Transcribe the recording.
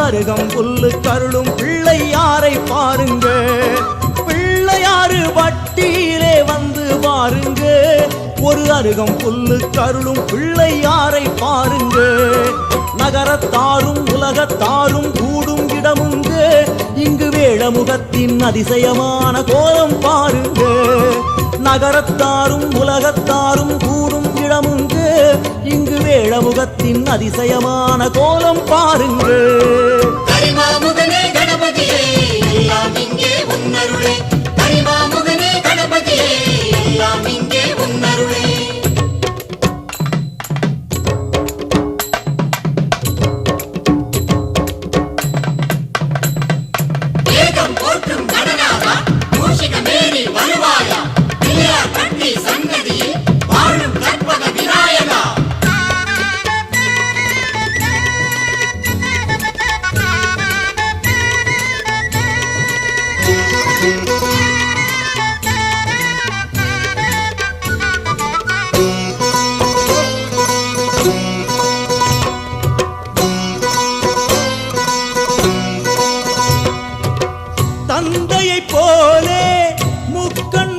அருகம் புல்லு கருளும் பிள்ளையாரை பாருங்க, பிள்ளையாறு வட்டியிலே வந்து பாருங்க. ஒரு அருகம் புல்லு கருளும் பிள்ளையாரை பாருங்க. நகரத்தாரும் உலகத்தாரும் கூடும் இடமுங்க, இங்கு வேழமுகத்தின் அதிசயமான கோலம் பாருங்க. நகரத்தாரும் உலகத்தாரும் கூடும் இடமுங்க, இங்கு வேழமுகத்தின் அதிசயமான கோலம் பாருங்க. கரிமாமுகனே கணபதியே எல்லாம் இங்கே உன்னருளே, கரிமாமுகனே கணபதியே எல்லாம் இங்கே உன்னருளே. ஏகம் போற்றும் கடனாதா மூஷிகமேறி வருவாயா, பிள்ளையார் பட்டி சன்னதியில் வாழும் கற்பக விநாயகா. தந்தையை போலே முக்கண்